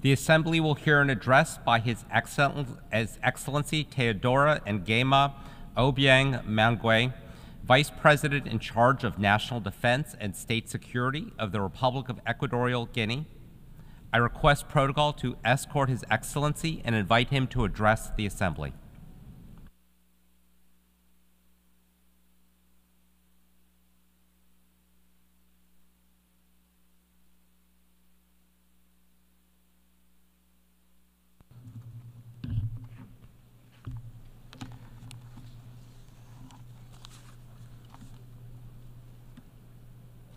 The Assembly will hear an address by His Excellency Teodoro Nguema Obiang Mangue, Vice President in charge of National Defense and State Security of the Republic of Equatorial Guinea. I request protocol to escort His Excellency and invite him to address the Assembly.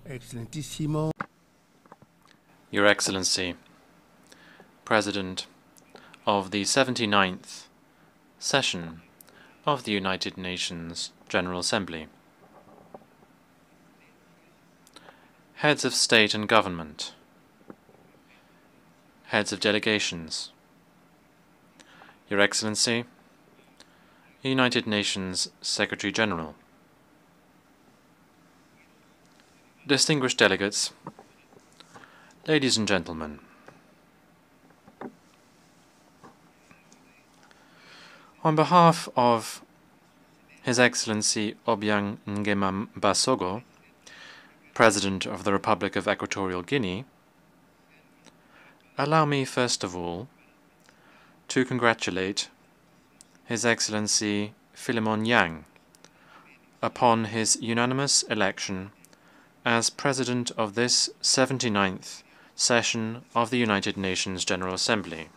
Excelentísimo. Your Excellency, President of the 79th session of the United Nations General Assembly, heads of state and government, heads of delegations, Your Excellency, United Nations Secretary General, distinguished delegates, ladies and gentlemen, on behalf of His Excellency Obiang Nguema, President of the Republic of Equatorial Guinea, allow me first of all to congratulate His Excellency Philemon Yang upon his unanimous election as President of this 79th session of the United Nations General Assembly.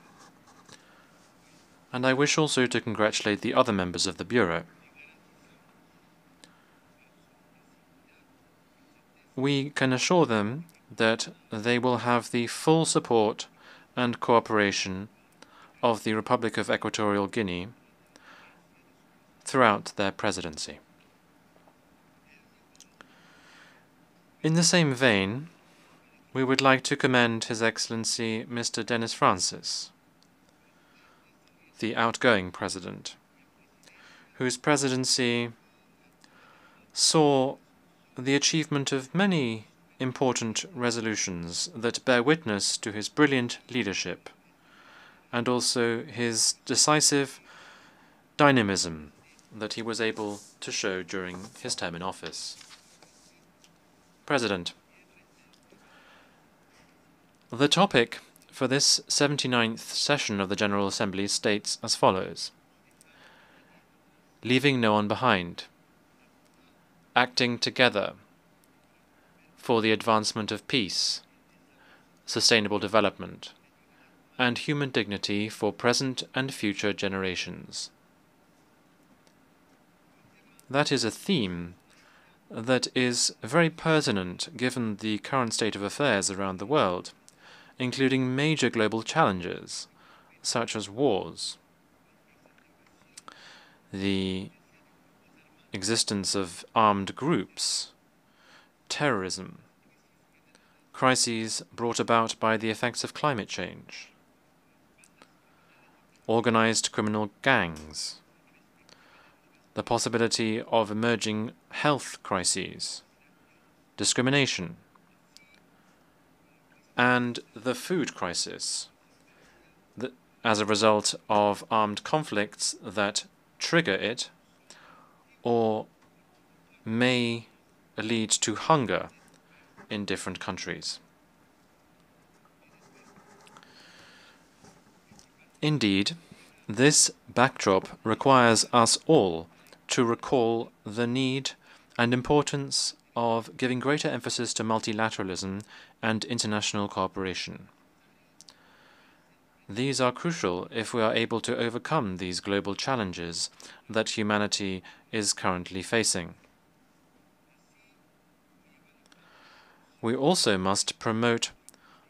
And I wish also to congratulate the other members of the Bureau. We can assure them that they will have the full support and cooperation of the Republic of Equatorial Guinea throughout their presidency. In the same vein, we would like to commend His Excellency Mr. Dennis Francis, the outgoing President, whose presidency saw the achievement of many important resolutions that bear witness to his brilliant leadership and also his decisive dynamism that he was able to show during his term in office. President, the topic for this 79th session of the General Assembly states as follows: leaving no one behind, acting together for the advancement of peace, sustainable development, and human dignity for present and future generations. That is a theme that is very pertinent given the current state of affairs around the world, including major global challenges such as wars, the existence of armed groups, terrorism, crises brought about by the effects of climate change, organized criminal gangs, the possibility of emerging health crises, discrimination, and the food crisis as a result of armed conflicts that trigger it or may lead to hunger in different countries. Indeed, this backdrop requires us all to recall the need and importance of giving greater emphasis to multilateralism and international cooperation. These are crucial if we are able to overcome these global challenges that humanity is currently facing. We also must promote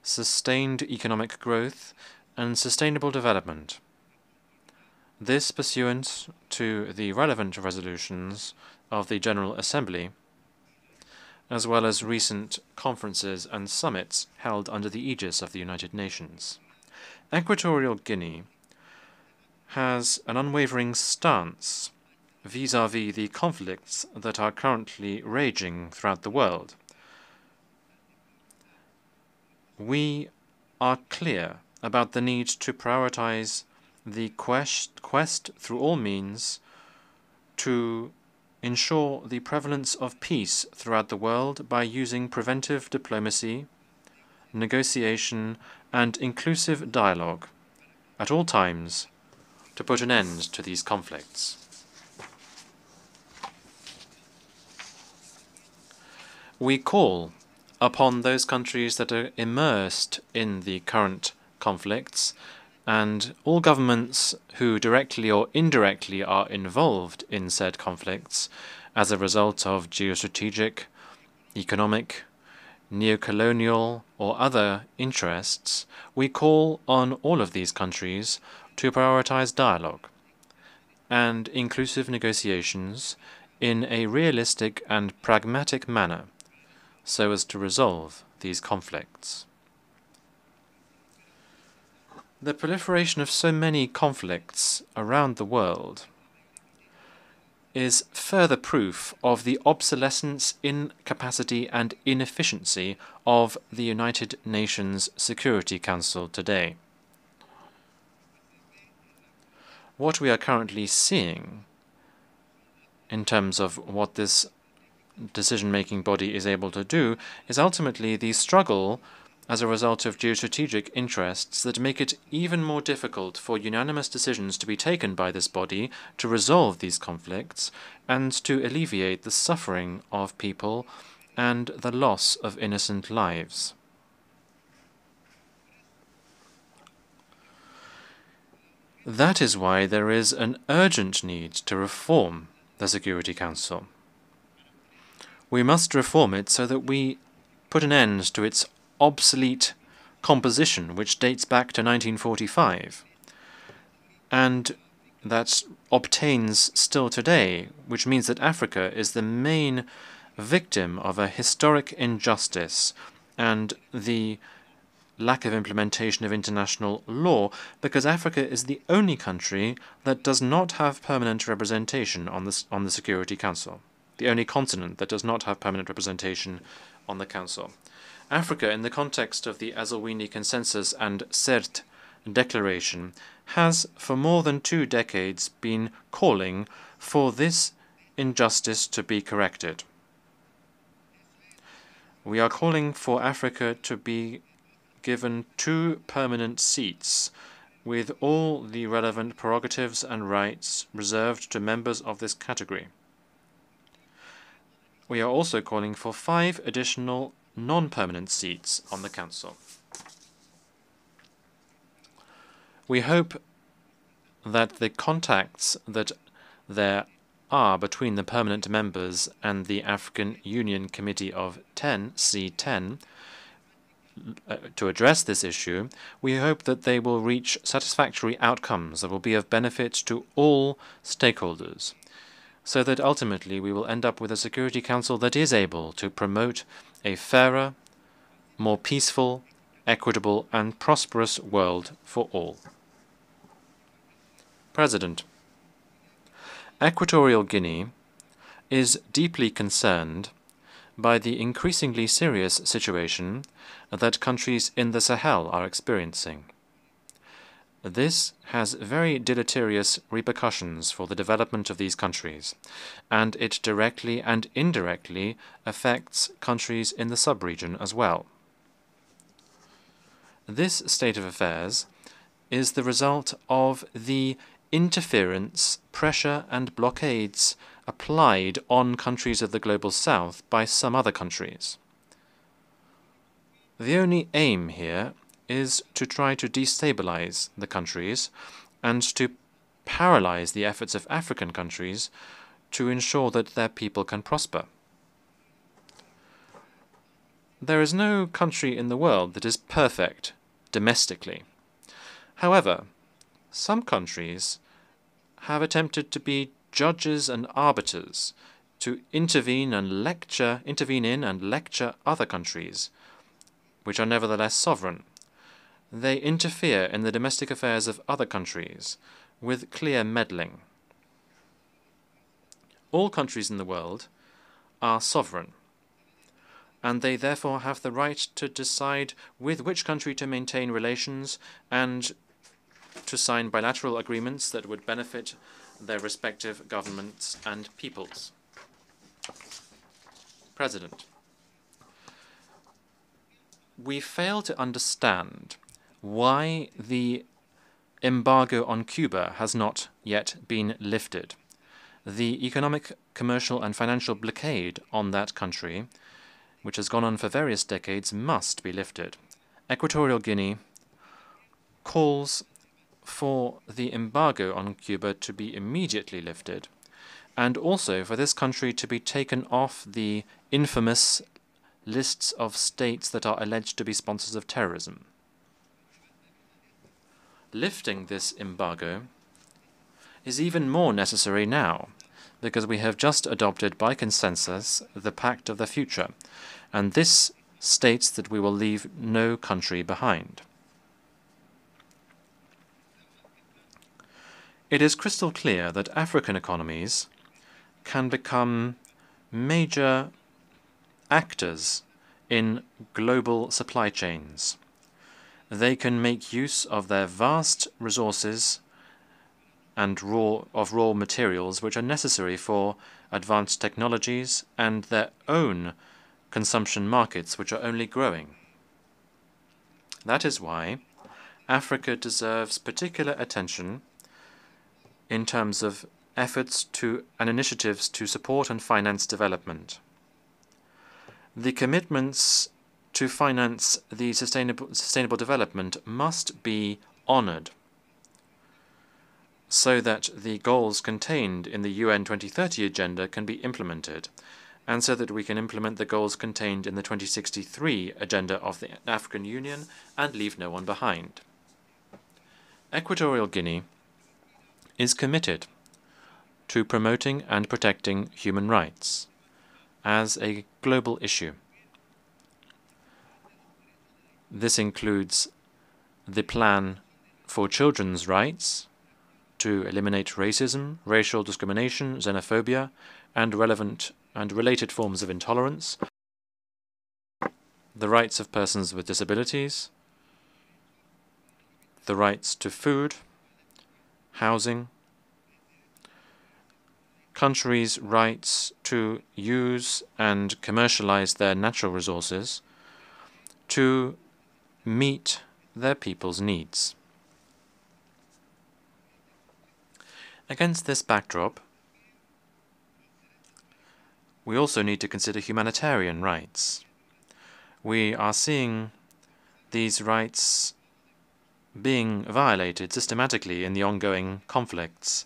sustained economic growth and sustainable development. This pursuant to the relevant resolutions of the General Assembly, as well as recent conferences and summits held under the aegis of the United Nations. Equatorial Guinea has an unwavering stance vis-à-vis the conflicts that are currently raging throughout the world. We are clear about the need to prioritize the quest through all means to ensure the prevalence of peace throughout the world by using preventive diplomacy, negotiation, and inclusive dialogue at all times to put an end to these conflicts. We call upon those countries that are immersed in the current conflicts and all governments who directly or indirectly are involved in said conflicts as a result of geostrategic, economic, neocolonial, or other interests, we call on all of these countries to prioritize dialogue and inclusive negotiations in a realistic and pragmatic manner so as to resolve these conflicts. The proliferation of so many conflicts around the world is further proof of the obsolescence, incapacity, and inefficiency of the United Nations Security Council today. What we are currently seeing in terms of what this decision-making body is able to do is ultimately the struggle as a result of geostrategic interests that make it even more difficult for unanimous decisions to be taken by this body to resolve these conflicts and to alleviate the suffering of people and the loss of innocent lives. That is why there is an urgent need to reform the Security Council. We must reform it so that we put an end to its obsolete composition, which dates back to 1945, and that obtains still today, which means that Africa is the main victim of a historic injustice and the lack of implementation of international law, because Africa is the only country that does not have permanent representation on the Security Council, the only continent that does not have permanent representation on the Council. Africa, in the context of the Azawini Consensus and CERT Declaration, has for more than 2 decades been calling for this injustice to be corrected. We are calling for Africa to be given 2 permanent seats with all the relevant prerogatives and rights reserved to members of this category. We are also calling for 5 additional non-permanent seats on the Council. We hope that the contacts that there are between the permanent members and the African Union Committee of 10, C10, to address this issue, we hope that they will reach satisfactory outcomes that will be of benefit to all stakeholders, so that ultimately we will end up with a Security Council that is able to promote a fairer, more peaceful, equitable, and prosperous world for all. President, Equatorial Guinea is deeply concerned by the increasingly serious situation that countries in the Sahel are experiencing. This has very deleterious repercussions for the development of these countries, and it directly and indirectly affects countries in the sub-region as well. This state of affairs is the result of the interference, pressure, and blockades applied on countries of the Global South by some other countries. The only aim here is to try to destabilize the countries and to paralyze the efforts of African countries to ensure that their people can prosper. There is no country in the world that is perfect domestically. However, some countries have attempted to be judges and arbiters, to intervene in and lecture other countries, which are nevertheless sovereign. They interfere in the domestic affairs of other countries with clear meddling. All countries in the world are sovereign. and they therefore have the right to decide with which country to maintain relations and to sign bilateral agreements that would benefit their respective governments and peoples. President, we fail to understand why the embargo on Cuba has not yet been lifted. The economic, commercial, and financial blockade on that country, which has gone on for various decades, must be lifted. Equatorial Guinea calls for the embargo on Cuba to be immediately lifted, and also for this country to be taken off the infamous lists of states that are alleged to be sponsors of terrorism. Lifting this embargo is even more necessary now, because we have just adopted by consensus the Pact of the Future, and this states that we will leave no country behind. It is crystal clear that African economies can become major actors in global supply chains. They can make use of their vast resources and raw materials which are necessary for advanced technologies and their own consumption markets, which are only growing. That is why Africa deserves particular attention in terms of efforts and initiatives to support and finance development. The commitments to finance the sustainable development must be honored, so that the goals contained in the UN 2030 agenda can be implemented, and so that we can implement the goals contained in the 2063 agenda of the African Union and leave no one behind. Equatorial Guinea is committed to promoting and protecting human rights as a global issue. This includes the plan for children's rights to eliminate racism, racial discrimination, xenophobia, and relevant and related forms of intolerance, the rights of persons with disabilities, the rights to food, housing, countries' rights to use and commercialize their natural resources to meet their people's needs. Against this backdrop, we also need to consider humanitarian rights. We are seeing these rights being violated systematically in the ongoing conflicts.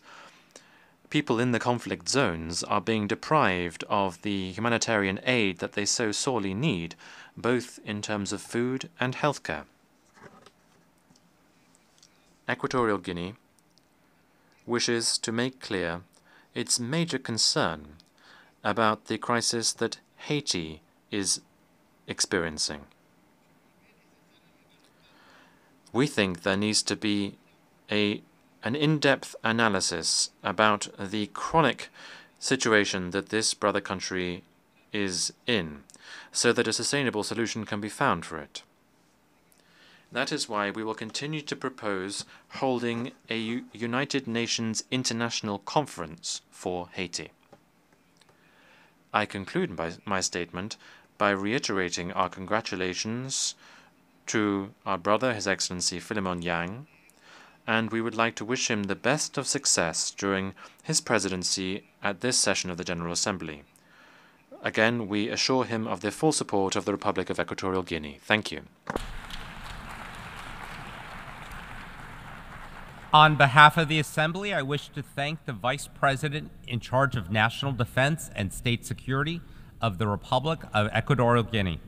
People in the conflict zones are being deprived of the humanitarian aid that they so sorely need, both in terms of food and healthcare. Equatorial Guinea wishes to make clear its major concern about the crisis that Haiti is experiencing. We think there needs to be an in-depth analysis about the chronic situation that this brother country is in, so that a sustainable solution can be found for it. That is why we will continue to propose holding a United Nations International Conference for Haiti. I conclude my statement by reiterating our congratulations to our brother, His Excellency Philemon Yang, and we would like to wish him the best of success during his presidency at this session of the General Assembly. Again, we assure him of the full support of the Republic of Equatorial Guinea. Thank you. On behalf of the Assembly, I wish to thank the Vice President in charge of National Defense and State Security of the Republic of Equatorial Guinea.